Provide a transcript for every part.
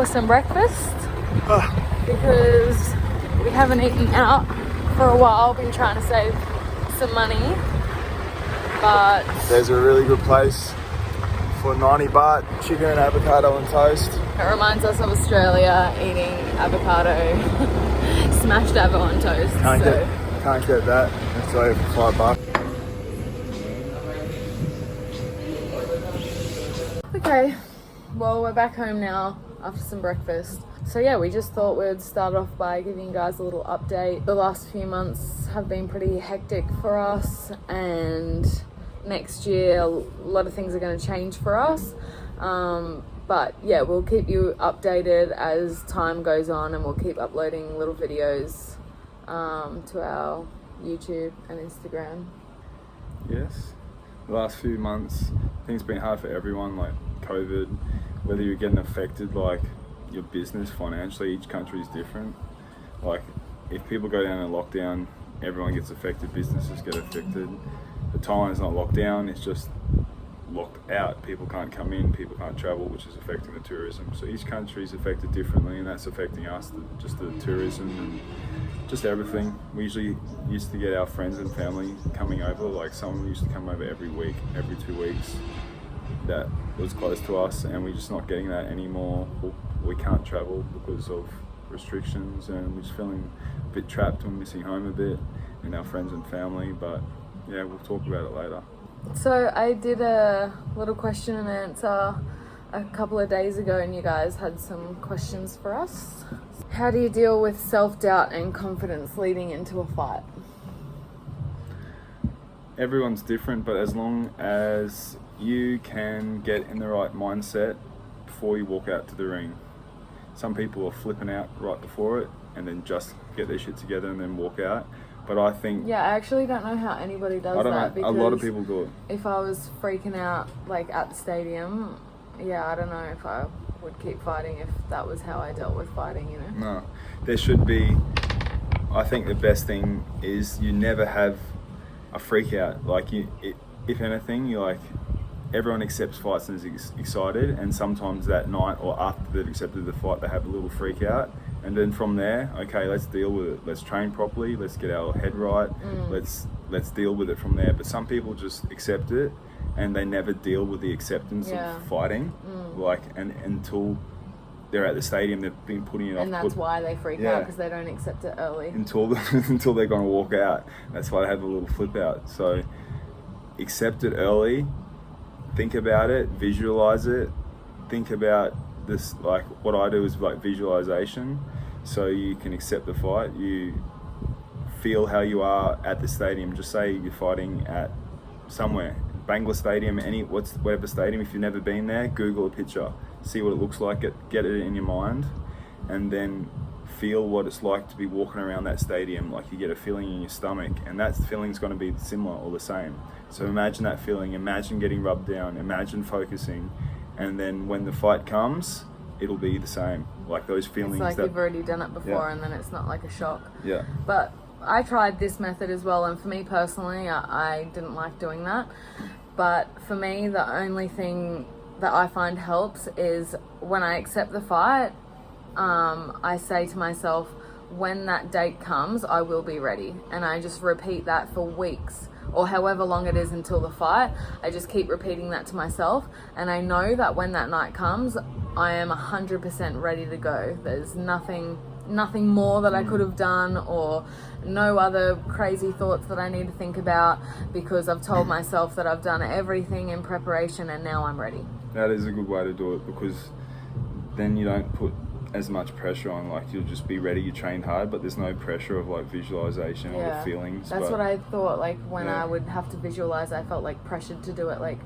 some breakfast because we haven't eaten out for a while. Been trying to save some money, but there's a really good place for 90 baht, chicken and avocado and toast. It reminds us of Australia eating avocado, smashed avo on toast. Can't get that. It's over $5. Okay, well, we're back home now after some breakfast. So yeah, we just thought we'd start off by giving you guys a little update. The last few months have been pretty hectic for us, and next year a lot of things are going to change for us. But yeah, we'll keep you updated as time goes on, and we'll keep uploading little videos to our YouTube and Instagram. Yes, the last few months, things have been hard for everyone, like COVID, whether you're getting affected, like your business financially, each country is different. Like if people go down in lockdown, everyone gets affected, businesses get affected. But Thailand's not locked down, it's just locked out. People can't come in, people can't travel, which is affecting the tourism. So each country is affected differently, and that's affecting us, just the tourism and just everything. We usually used to get our friends and family coming over, like someone used to come over every week, every 2 weeks that was close to us, and we're just not getting that anymore. We can't travel because of restrictions, and we're just feeling a bit trapped and missing home a bit and our friends and family, but yeah, we'll talk about it later. So I did a little question and answer a couple of days ago, and you guys had some questions for us. How do you deal with self-doubt and confidence leading into a fight? Everyone's different, but as long as you can get in the right mindset before you walk out to the ring. Some people are flipping out right before it and then just get their shit together and then walk out. But I think... Yeah, I actually don't know how anybody does that. Because a lot of people do it. If I was freaking out, like, at the stadium, yeah, I don't know if I would keep fighting if that was how I dealt with fighting, you know? No. There should be... I think the best thing is you never have a freak out. Like, if anything, you're like... Everyone accepts fights and is excited, and sometimes that night or after they've accepted the fight, they have a little freak out. And then from there, okay, let's deal with it. Let's train properly. Let's get our head right. Let's deal with it from there. But some people just accept it, and they never deal with the acceptance of fighting. Like, and until they're at the stadium, they've been putting it off. And that's why they freak out, because they don't accept it early. Until they're going to walk out. That's why they have a little flip out. So accept it early. Think about it, visualize it, think about this, like what I do is like visualization, so you can accept the fight, you feel how you are at the stadium. Just say you're fighting at somewhere, Bangla Stadium, whatever stadium, if you've never been there, Google a picture, see what it looks like, get it in your mind, and then feel what it's like to be walking around that stadium. Like you get a feeling in your stomach, and that feeling's going to be similar or the same. So imagine that feeling, imagine getting rubbed down, imagine focusing, and then when the fight comes, it'll be the same. Like those feelings. It's like you've already done it before, and then it's not like a shock. Yeah. But I tried this method as well, and for me personally, I didn't like doing that. But for me, the only thing that I find helps is when I accept the fight, I say to myself, when that date comes, I will be ready. And I just repeat that for weeks, or however long it is until the fight. I just keep repeating that to myself, and I know that when that night comes, I am 100% ready to go. There's nothing more that I could have done, or no other crazy thoughts that I need to think about, because I've told myself that I've done everything in preparation and now I'm ready. That is a good way to do it, because then you don't put as much pressure on. Like you'll just be ready, you trained hard, but there's no pressure of like visualization or the feelings. That's what I thought. Like when I would have to visualize, I felt like pressured to do it. Like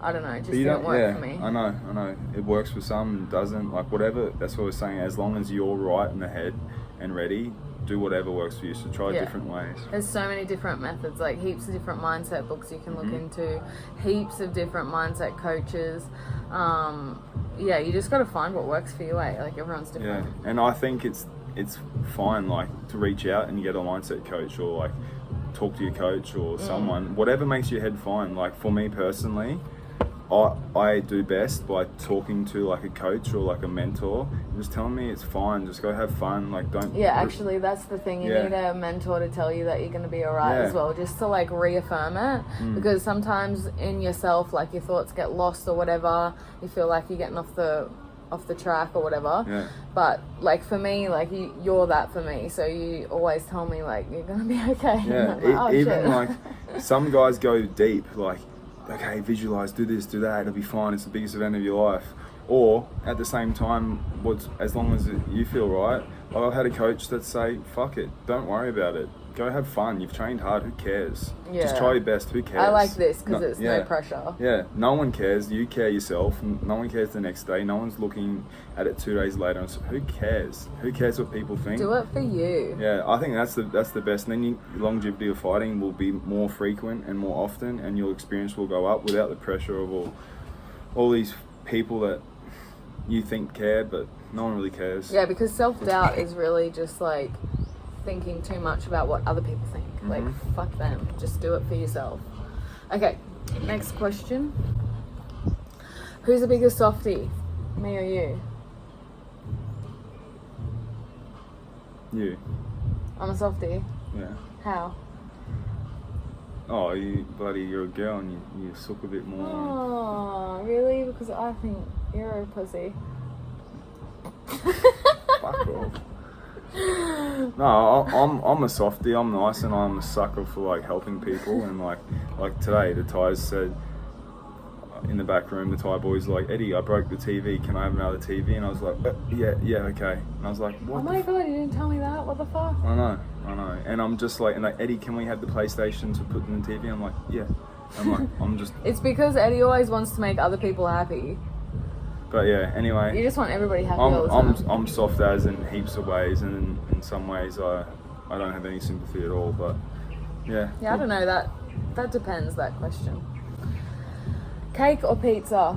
I don't know, it just didn't work for me. I know. It works for some and doesn't. Like whatever, that's what I was saying. As long as you're right in the head and ready, do whatever works for you. So try different ways. There's so many different methods, like heaps of different mindset books you can look into, heaps of different mindset coaches. You just got to find what works for you. Like everyone's different. Yeah, and I think it's fine, like to reach out and get a mindset coach, or like talk to your coach or someone, whatever makes your head fine. Like for me personally, I do best by talking to like a coach or like a mentor, just telling me it's fine, just go have fun, like don't. Yeah, actually, that's the thing. You need a mentor to tell you that you're going to be alright as well, just to like reaffirm it. Because sometimes in yourself, like your thoughts get lost or whatever. You feel like you're getting off the track or whatever. Yeah. But like for me, like you're that for me. So you always tell me like you're going to be okay. Yeah. Like, oh, even shit. like some guys go deep, like, okay, visualize, do this, do that, it'll be fine, it's the biggest event of your life. Or at the same time, as long as you feel right. Like I've had a coach that say, fuck it, don't worry about it, go have fun, you've trained hard, who cares? Just try your best, who cares? I like this because it's no pressure. Yeah, no one cares, you care yourself, no one cares the next day, no one's looking at it 2 days later, and so who cares what people think? Do it for you. Yeah, I think that's the best, and then your longevity of fighting will be more frequent and more often, and your experience will go up without the pressure of all these people that you think care, but no one really cares. Yeah, because self-doubt is really just like thinking too much about what other people think. Like, fuck them. Just do it for yourself. Okay, next question. Who's the biggest softie? Me or you? You. I'm a softie. Yeah. How? Oh, you're a girl and you suck a bit more. Oh, really? Because I think you're a pussy. Fuck off. No, I'm a softie. I'm nice, and I'm a sucker for like helping people. And like today, the Thais said in the back room, the Thai boys like, Eddie, I broke the TV. Can I have another TV? And I was like, yeah, okay. And I was like, what? Oh my god, you didn't tell me that. What the fuck? I know. And I'm just like, Eddie, can we have the PlayStation to put in the TV? I'm like, yeah. I'm just. It's because Eddie always wants to make other people happy. But yeah, anyway. You just want everybody happy all the time. I'm soft as in heaps of ways, and in some ways I don't have any sympathy at all. But yeah. Yeah, I don't know, that depends, that question. Cake or pizza?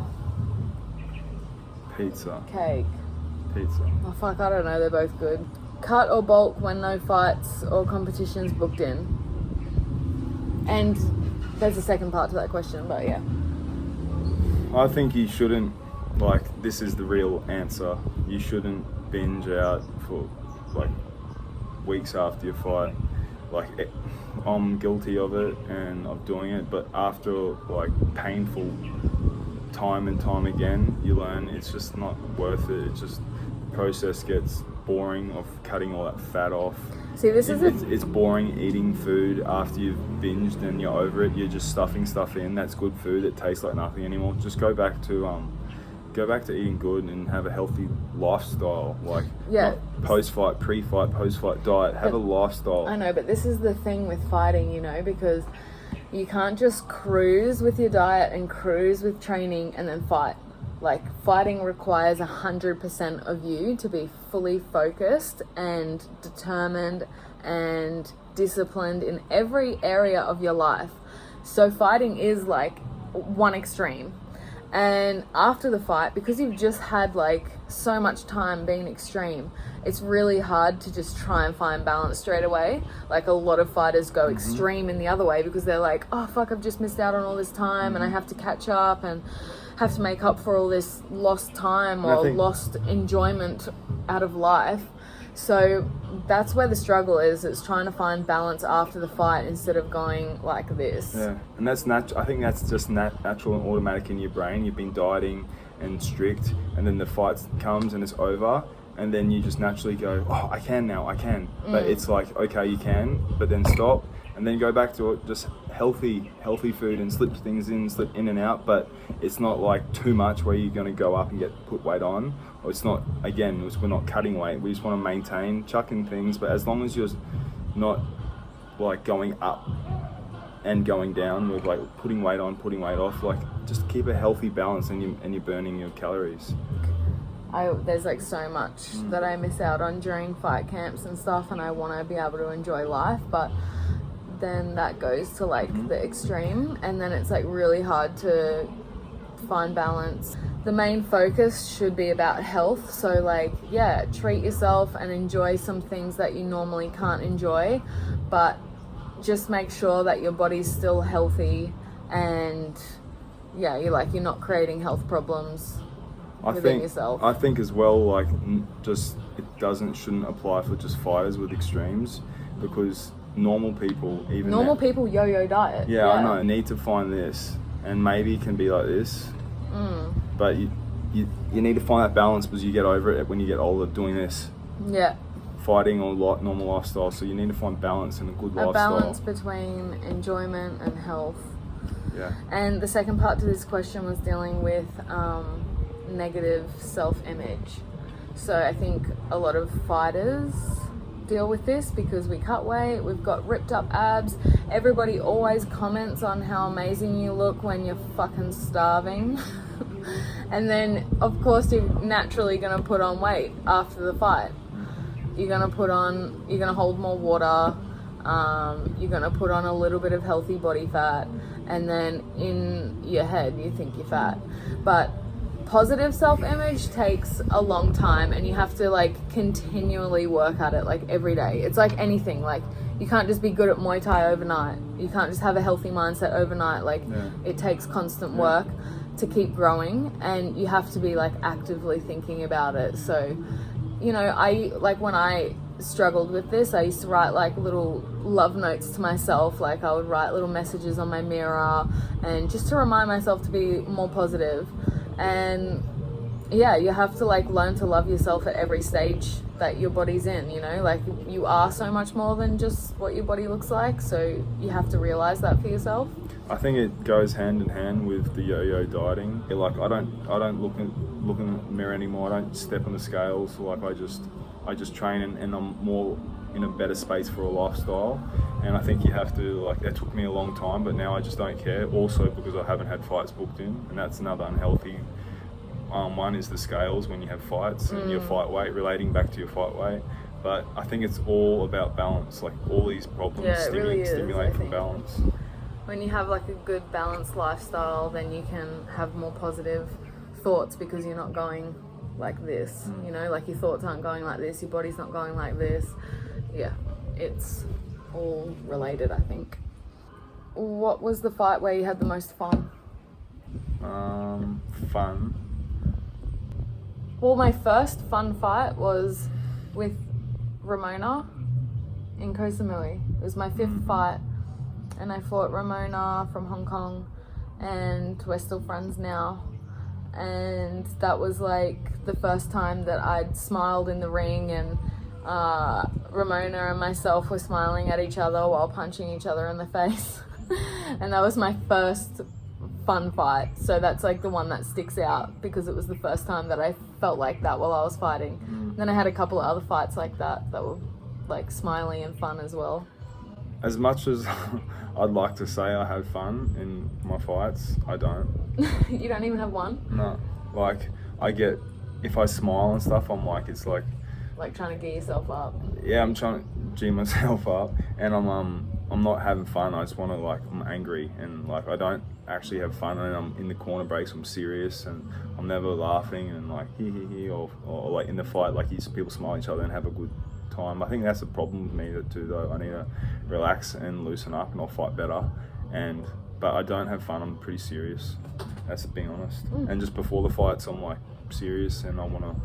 Pizza. Cake. Pizza. Oh fuck, I don't know, they're both good. Cut or bulk when no fights or competitions booked in? And there's a second part to that question, but yeah. I think you shouldn't, like, this is the real answer. You shouldn't binge out for like weeks after your fight. Like, I'm guilty of it and of doing it, but after like painful time and time again, you learn it's just not worth it. It's just, the process gets boring of cutting all that fat off. See, it's boring eating food after you've binged and you're over it. You're just stuffing stuff in. That's good food. It tastes like nothing anymore. Just go back to eating good and have a healthy lifestyle. Like, not post-fight, pre-fight, post-fight diet. Have a lifestyle. I know, but this is the thing with fighting, you know, because you can't just cruise with your diet and cruise with training and then fight. Like, fighting requires 100% of you to be fully focused and determined and disciplined in every area of your life. So fighting is like one extreme. And after the fight, because you've just had like so much time being extreme, it's really hard to just try and find balance straight away. Like, a lot of fighters go extreme in the other way because they're like, oh fuck, I've just missed out on all this time and I have to catch up and have to make up for all this lost time or lost enjoyment out of life. So that's where the struggle is. It's trying to find balance after the fight instead of going like this. Yeah, and that's I think that's just natural and automatic in your brain. You've been dieting and strict, and then the fight comes and it's over, and then you just naturally go, oh, I can now, I can. But it's like, okay, you can, but then stop, and then go back to it, just healthy food and slip in and out, but it's not like too much where you're going to go up and put weight on. Or it's not, again, we're not cutting weight, we just want to maintain, chucking things, but as long as you're not like going up and going down with like putting weight on, putting weight off, like just keep a healthy balance and you're burning your calories. There's like so much that I miss out on during fight camps and stuff, and I want to be able to enjoy life, but then that goes to like the extreme, and then it's like really hard to find balance. The main focus should be about health, so like, yeah, treat yourself and enjoy some things that you normally can't enjoy, but just make sure that your body's still healthy and yeah, you're not creating health problems within yourself. I think as well, like, just it shouldn't apply for just fighters with extremes, because normal people, people yo-yo diet. Yeah, I know, need to find this, and maybe it can be like this, but you need to find that balance, because you get over it when you get older doing this. Yeah. Fighting or normal lifestyle, so you need to find balance and a good lifestyle. A balance between enjoyment and health. Yeah. And the second part to this question was dealing with negative self-image. So I think a lot of fighters deal with this because we cut weight, we've got ripped up abs, everybody always comments on how amazing you look when you're fucking starving. And then of course you're naturally going to put on weight after the fight. You're going to hold more water, you're going to put on a little bit of healthy body fat, and then in your head you think you're fat. But positive self-image takes a long time, and you have to like continually work at it, like every day. It's like anything, like you can't just be good at Muay Thai overnight. You can't just have a healthy mindset overnight. Like it takes constant work to keep growing, and you have to be like actively thinking about it. So, you know, when I struggled with this, I used to write like little love notes to myself. Like I would write little messages on my mirror, and just to remind myself to be more positive. And yeah, you have to like learn to love yourself at every stage that your body's in, you know, like you are so much more than just what your body looks like. So you have to realize that for yourself. I think it goes hand in hand with the yo-yo dieting. Like I don't look in the mirror anymore. I don't step on the scales. Like I just train, and I'm more in a better space for a lifestyle. And I think you have to, like, that took me a long time, but now I just don't care. Also because I haven't had fights booked in, and that's another unhealthy one, is the scales when you have fights and your fight weight, relating back to your fight weight. But I think it's all about balance. Like all these problems stimulate from balance. When you have like a good balanced lifestyle, then you can have more positive thoughts, because you're not going like this, you know, like your thoughts aren't going like this, your body's not going like this. Yeah, it's all related, I think. What was the fight where you had the most fun? Fun. Well, my first fun fight was with Ramona in Koh Samui. It was my fifth fight, and I fought Ramona from Hong Kong, and we're still friends now. And that was like the first time that I'd smiled in the ring, and Ramona and myself were smiling at each other while punching each other in the face. And that was my first fun fight. So that's like the one that sticks out, because it was the first time that I felt like that while I was fighting. Then I had a couple of other fights like that were like smiley and fun as well. As much as I'd like to say I had fun in my fights, I don't. You don't even have one? No. Like, if I smile and stuff, I'm like, it's like trying to gear yourself up. Yeah, I'm trying to G myself up, and I'm not having fun. I just want to, like, I'm angry, and like I don't actually have fun, and I'm in the corner breaks, I'm serious, and I'm never laughing and like hee or like in the fight, like people smile at each other and have a good time. I think that's a problem with me too, though. I need to relax and loosen up, and I'll fight better. But I don't have fun. I'm pretty serious. That's being honest. And just before the fights, I'm like serious, and I want to.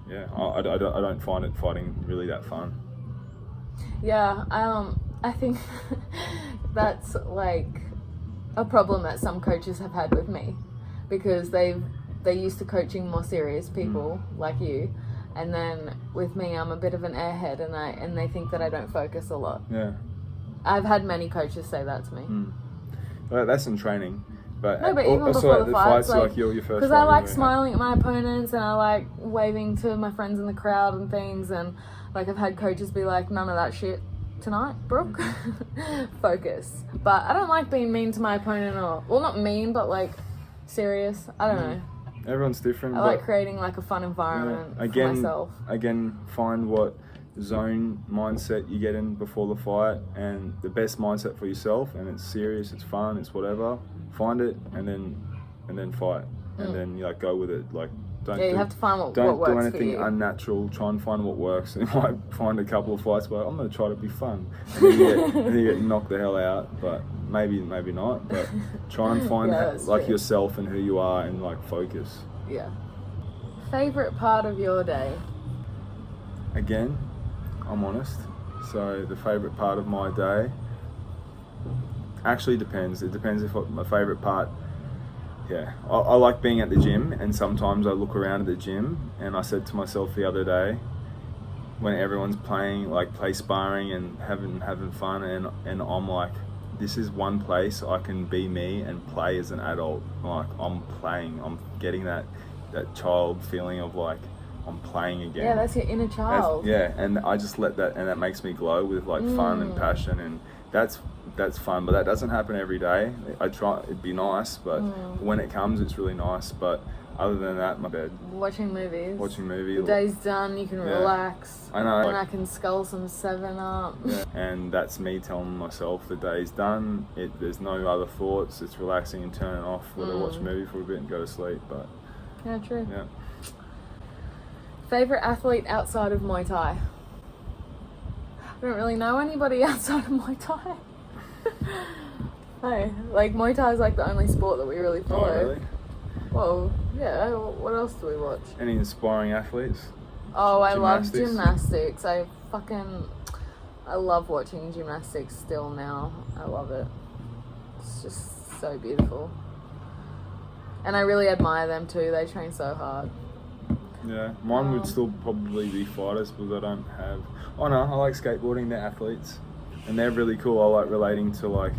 Yeah, I don't find it fighting really that fun. Yeah, I think that's like a problem that some coaches have had with me, because they're used to coaching more serious people like you, and then with me, I'm a bit of an airhead, and they think that I don't focus a lot. Yeah, I've had many coaches say that to me. Well, that's in training. But even before the fights, like your first. Because I like smiling at my opponents, and I like waving to my friends in the crowd and things, and like I've had coaches be like, none of that shit tonight, Brooke. Focus. But I don't like being mean to my opponent, well, not mean, but like serious. I don't know. Everyone's different. I like creating like a fun environment for myself. Again, find what zone mindset you get in before the fight, and the best mindset for yourself, and it's serious, it's fun, it's whatever. Find it, and then fight, and then you like go with it. Like Don't Yeah, you do, have to find what don't works do for anything you. unnatural. Try and find what works. You might find a couple of fights where I'm going to try to be fun, and then you get knocked the hell out. But maybe not. But try and find Yeah, that's like true. yourself and who you are, and like focus. Yeah. Favorite part of your day? Again, I'm honest. So the favorite part of my day actually depends. It depends if my favorite part. Yeah, I like being at the gym, and sometimes I look around at the gym, and I said to myself the other day, when everyone's playing, like play sparring and having fun, and I'm like, this is one place I can be me and play as an adult. Like I'm playing, I'm getting that child feeling of like I'm playing again. Yeah, that's your inner child. And I just let that, and that makes me glow with like fun and passion, and that's fun. But that doesn't happen every day. I try, it'd be nice, but when it comes, it's really nice. But other than that, my bed. Watching movies. The day's done, you can relax. I know. And I can scull some 7-Up. Yeah. And that's me telling myself the day's done. There's no other thoughts. It's relaxing and turning off. Whether I watch a movie for a bit and go to sleep. But yeah, true. Yeah. Favorite athlete outside of Muay Thai? I don't really know anybody outside of Muay Thai. Hey, like Muay Thai is like the only sport that we really follow. Oh, really? Well, yeah. What else do we watch? Any inspiring athletes? Oh, I love Gymnastics? gymnastics. I love watching gymnastics still now. I love it. It's just so beautiful. And I really admire them too. They train so hard. Yeah, mine would still probably be fighters because I don't have... Oh no, I like skateboarding, they're athletes. And they're really cool. I like relating to like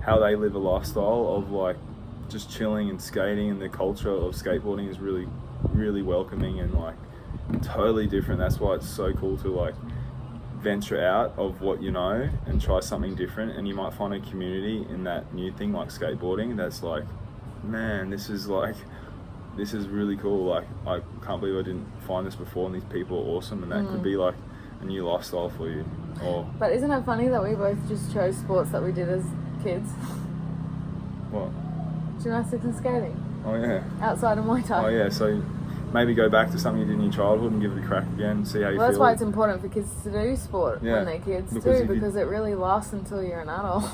how they live a lifestyle of like just chilling and skating, and the culture of skateboarding is really, really welcoming and like totally different. That's why it's so cool to like venture out of what you know and try something different, and you might find a community in that new thing like skateboarding that's like, man, this is really cool. Like, I can't believe I didn't find this before, and these people are awesome, and that could be like a new lifestyle for you. But isn't it funny that we both just chose sports that we did as kids? What? Gymnastics and skating. Oh yeah. Outside of Muay Thai. Oh yeah, so maybe go back to something you did in your childhood and give it a crack again, see how you feel. That's why it's important for kids to do sport when they're kids because it really lasts until you're an adult.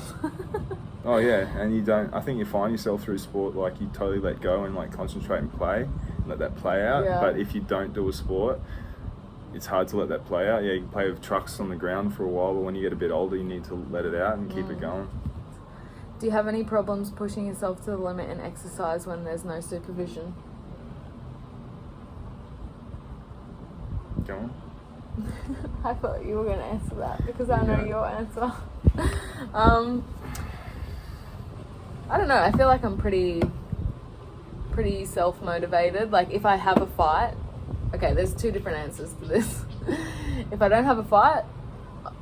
Oh yeah, and I think you find yourself through sport, like you totally let go and like concentrate and play, and let that play out. Yeah. But if you don't do a sport, it's hard to let that play out. Yeah, you can play with trucks on the ground for a while, but when you get a bit older, you need to let it out and keep it going. Do you have any problems pushing yourself to the limit in exercise when there's no supervision? Go on. I thought you were going to answer that because I know your answer. I don't know. I feel like I'm pretty self-motivated. Like if I have a fight, okay, there's two different answers to this. If I don't have a fight,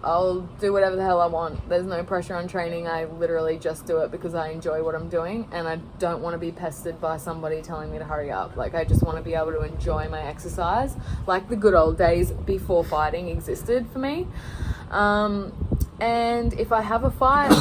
I'll do whatever the hell I want. There's no pressure on training. I literally just do it because I enjoy what I'm doing, and I don't want to be pestered by somebody telling me to hurry up. Like I just want to be able to enjoy my exercise like the good old days before fighting existed for me. And if I have a fight,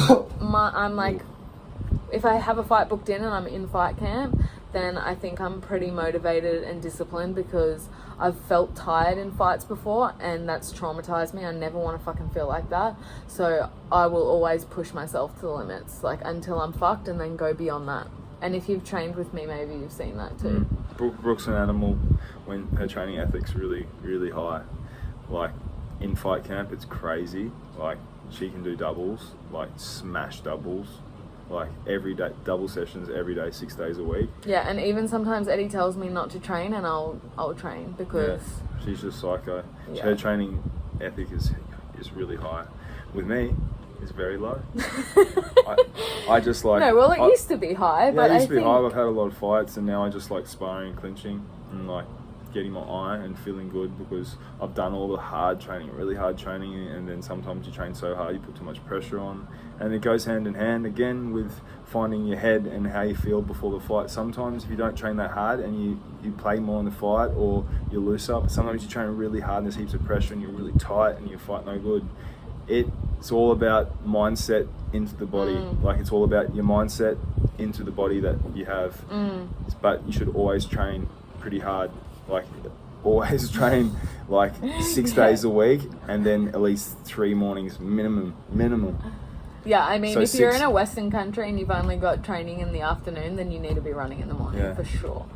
if I have a fight booked in and I'm in fight camp, then I think I'm pretty motivated and disciplined because I've felt tired in fights before, and that's traumatized me. I never want to fucking feel like that. So I will always push myself to the limits, like until I'm fucked, and then go beyond that. And if you've trained with me, maybe you've seen that too. Brooke's an animal when her training ethic's really, really high. Like in fight camp, it's crazy. Like she can do doubles, like smash doubles. Like every day, double sessions every day, 6 days a week. Yeah, and even sometimes Eddie tells me not to train, and I'll train because she's just psycho. Yeah. Her training ethic is really high. With me, it's very low. I just like it used to be high, but it used to be high. I've had a lot of fights, and now I just like sparring and clinching and like getting my eye and feeling good because I've done all the hard training, really hard training, and then sometimes you train so hard you put too much pressure on, and it goes hand in hand again with finding your head and how you feel before the fight. Sometimes if you don't train that hard and you play more in the fight or you loose up, sometimes you train really hard and there's heaps of pressure and you're really tight and you fight no good. It's all about mindset into the body. Like it's all about your mindset into the body that you have. But you should always train pretty hard Like, always train like 6 days a week, and then at least 3 mornings minimum. Yeah, I mean, So if you're 6 in a Western country and you've only got training in the afternoon, then you need to be running in the morning for sure.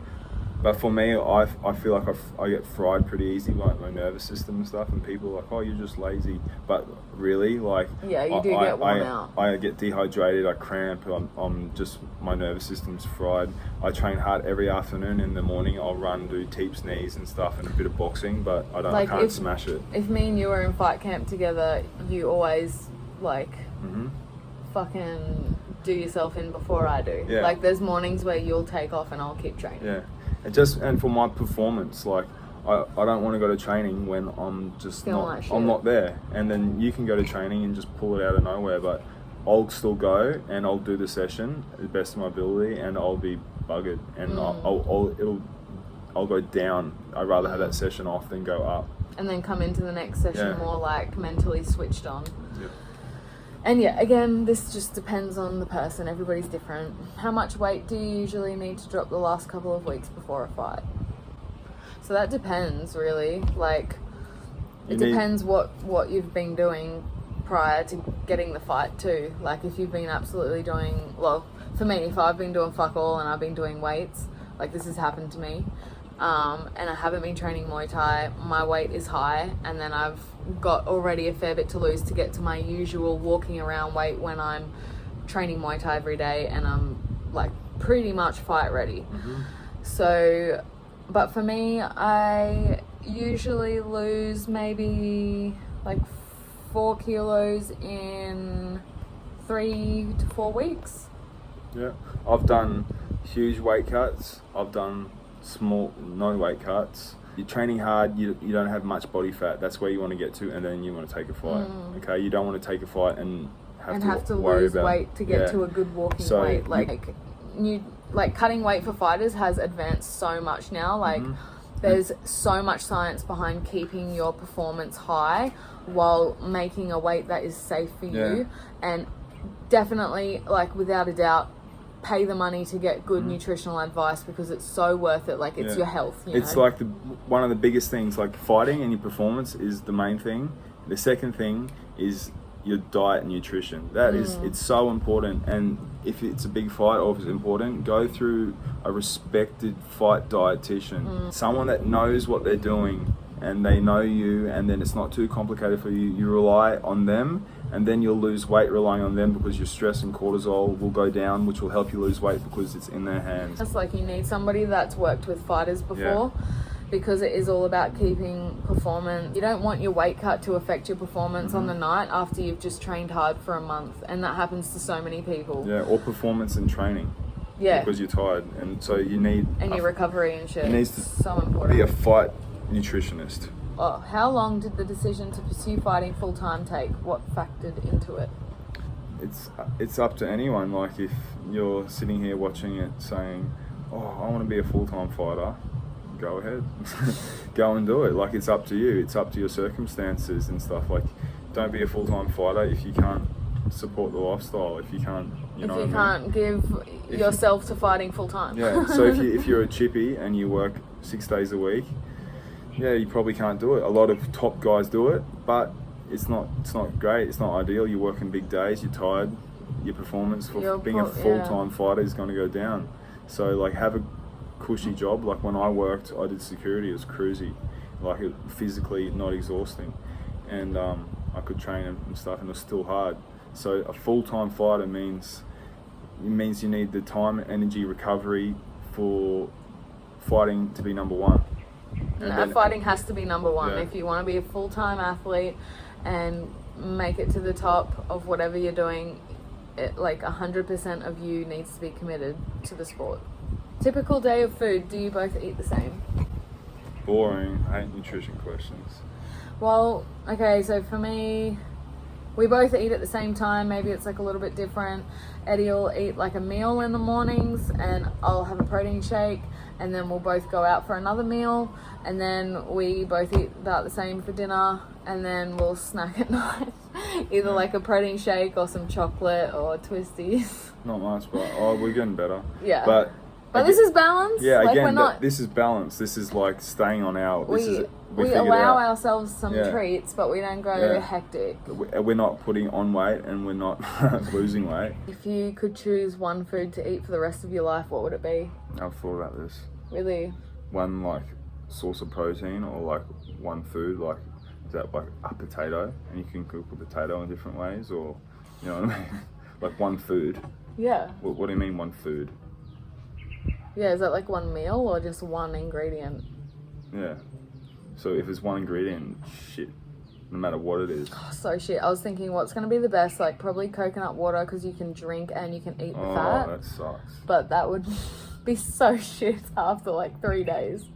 But for me, I feel like I get fried pretty easy, like my nervous system and stuff, and people are like, oh, you're just lazy. But really, like... Yeah, you do get worn out. I get dehydrated, I cramp, I'm just... My nervous system's fried. I train hard every afternoon. In the morning, I'll run, do teeps, knees and stuff, and a bit of boxing, but I can't smash it. If me and you were in fight camp together, you always, like... Mm-hmm. Fucking do yourself in before I do. Yeah. Like, there's mornings where you'll take off and I'll keep training. Yeah. And for my performance, like I don't want to go to training when I'm just I'm not there. And then you can go to training and just pull it out of nowhere, but I'll still go and I'll do the session to the best of my ability, and I'll be buggered, and I'll go down. I'd rather have that session off than go up. And then come into the next session more like mentally switched on. Yep. And yeah, again, this just depends on the person. Everybody's different. How much weight do you usually need to drop the last couple of weeks before a fight? So that depends, really. Like, it depends what you've been doing prior to getting the fight too. Like, if you've been absolutely doing... Well, for me, if I've been doing fuck all and I've been doing weights, like this has happened to me, and I haven't been training Muay Thai, my weight is high, and then I've got already a fair bit to lose to get to my usual walking around weight when I'm training Muay Thai every day and I'm like pretty much fight ready. Mm-hmm. So, but for me, I usually lose maybe like 4 kilos in 3 to 4 weeks. Yeah, I've done huge weight cuts. I've done small, no weight cuts. You're training hard, you don't have much body fat. That's where you want to get to, and then you want to take a fight. Okay, you don't want to take a fight and have to worry lose about weight to get to a good walking weight. Like cutting weight for fighters has advanced so much now. Like there's so much science behind keeping your performance high while making a weight that is safe for you, and definitely, like, without a doubt, pay the money to get good nutritional advice, because it's so worth it. Like, it's your health, it's know? Like one of the biggest things, like fighting and your performance is the main thing. The second thing is your diet and nutrition. That is, it's so important. And if it's a big fight or if it's important, go through a respected fight dietitian, someone that knows what they're doing and they know you, and then it's not too complicated for you. You rely on them, and then you'll lose weight relying on them, because your stress and cortisol will go down, which will help you lose weight because it's in their hands. It's like you need somebody that's worked with fighters before, because it is all about keeping performance. You don't want your weight cut to affect your performance on the night after you've just trained hard for a month, and that happens to so many people. Yeah, or performance and training. Yeah. Because you're tired, and so you need... And your recovery and shit. It needs to so important. Be a fight nutritionist. Oh, how long did the decision to pursue fighting full-time take? What factored into it? It's up to anyone. Like, if you're sitting here watching it saying, oh, I want to be a full-time fighter, go ahead. Go and do it. Like, it's up to you. It's up to your circumstances and stuff. Like, don't be a full-time fighter if you can't support the lifestyle, if you can't, can't give yourself to fighting full-time. Yeah, so if you're a chippy and you work 6 days a week, yeah, you probably can't do it. A lot of top guys do it, but it's not great. It's not ideal. You're working big days. You're tired. Your performance for being a full-time fighter is going to go down. So, like, have a cushy job. Like, when I worked, I did security. It was cruisy. Like, it physically not exhausting, and I could train and stuff, and it was still hard. So a full-time fighter means you need the time, energy, recovery for fighting to be number one. Fighting has to be number one. If you want to be a full-time athlete and make it to the top of whatever you're doing, like 100% of you needs to be committed to the sport. Typical day of food, do you both eat the same? Boring. I hate nutrition questions. Well, okay, so for me, we both eat at the same time. Maybe it's like a little bit different. Eddie will eat like a meal in the mornings, and I'll have a protein shake, and then we'll both go out for another meal, and then we both eat about the same for dinner, and then we'll snack at night. Either like a protein shake or some chocolate or twisties. Not much, but we're getting better. Yeah. But But this is balance. Yeah, like, again, we're not. this is balance. This is like staying on our. We figured allow out. ourselves some treats, but we don't go hectic. We're not putting on weight and we're not losing weight. If you could choose one food to eat for the rest of your life, what would it be? I've thought about this. Really? One like source of protein, or like one food, like is that like a potato, and you can cook a potato in different ways, or you know what I mean? Like one food. Yeah. What do you mean one food? Yeah, is that like one meal or just one ingredient? Yeah. So if it's one ingredient, shit, no matter what it is. Oh, so shit. I was thinking what's going to be the best, like probably coconut water because you can drink and you can eat the fat. Oh, that sucks. But that would be so shit after like 3 days.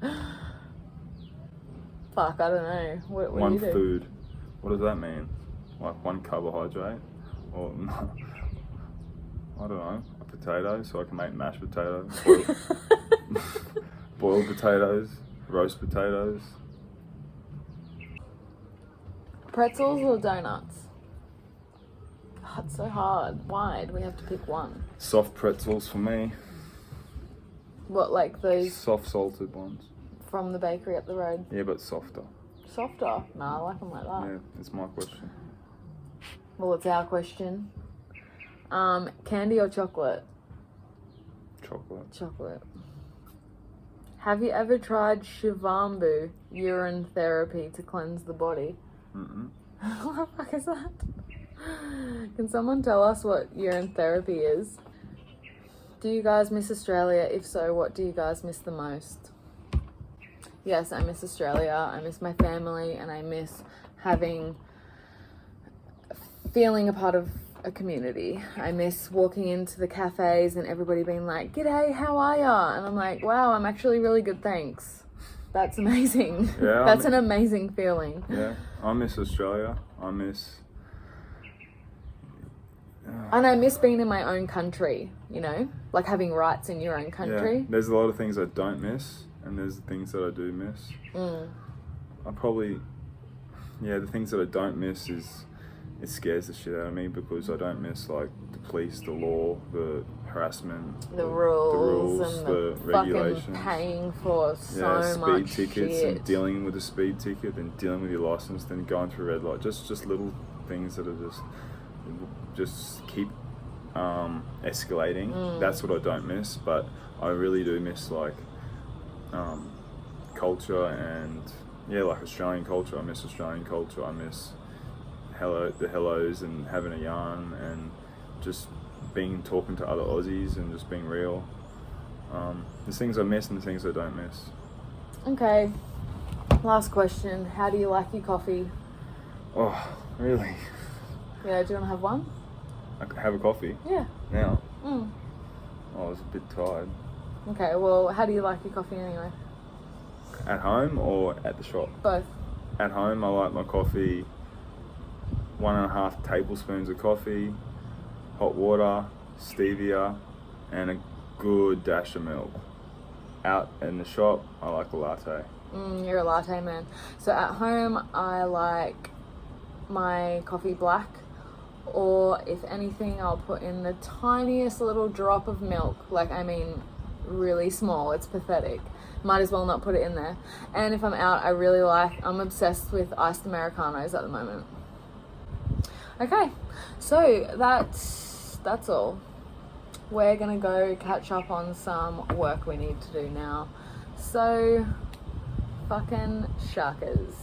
Fuck, I don't know. What one do you do? food. What does that mean? Like one carbohydrate? Or I don't know, a potato, so I can make mashed potatoes, boiled potatoes, roast potatoes. Pretzels or donuts? Oh, it's so hard. Why do we have to pick one? Soft pretzels for me. What, like those Soft salted ones. from the bakery up the road? Yeah, but softer. Softer? No, I like them like that. Yeah, it's my question. Well, it's our question. Candy or chocolate? Chocolate. Chocolate. Have you ever tried Shivambu urine therapy to cleanse the body? Mm-mm. What the fuck is that? Can someone tell us what urine therapy is? Do you guys miss Australia? If so, what do you guys miss the most? Yes, I miss Australia. I miss my family, and I miss feeling a part of a community. I miss walking into the cafes and everybody being like, "G'day, how are ya?" And I'm like, "Wow, I'm actually really good, thanks." That's amazing. Yeah, That's an amazing feeling. Yeah, I miss Australia. I miss And I miss being in my own country, you know? Like having rights in your own country. Yeah, there's a lot of things I don't miss, and there's things that I do miss. I probably, the things that I don't miss is, it scares the shit out of me because I don't miss like the police, the law, the harassment, the rules and the regulations. Fucking paying for so much speed tickets shit. and dealing with a speed ticket, then dealing with your license, then going through red light. Just little things that are just keep escalating. That's what I don't miss, but I really do miss like culture and like Australian culture. I miss Australian culture. I miss the hellos and having a yarn and just talking to other Aussies and just being real. There's things I miss and the things I don't miss. Okay, last question. How do you like your coffee? Oh, really? Yeah, do you want to have one? I could have a coffee? Yeah. Now? Oh, I was a bit tired. Okay, well, how do you like your coffee anyway? At home or at the shop? Both. At home, I like my coffee 1.5 tablespoons of coffee, hot water, stevia, and a good dash of milk. Out in the shop, I like a latte. You're a latte man. So at home, I like my coffee black, or if anything, I'll put in the tiniest little drop of milk. Like, I mean, really small. It's pathetic. Might as well not put it in there. And if I'm out, I'm obsessed with iced Americanos at the moment. Okay, so that's all. We're gonna go catch up on some work we need to do now. So, fucking sharkers.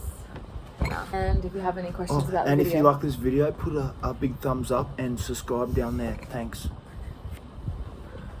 And if you have any questions about the and video. if you like this video, put a big thumbs up and subscribe down there. Thanks.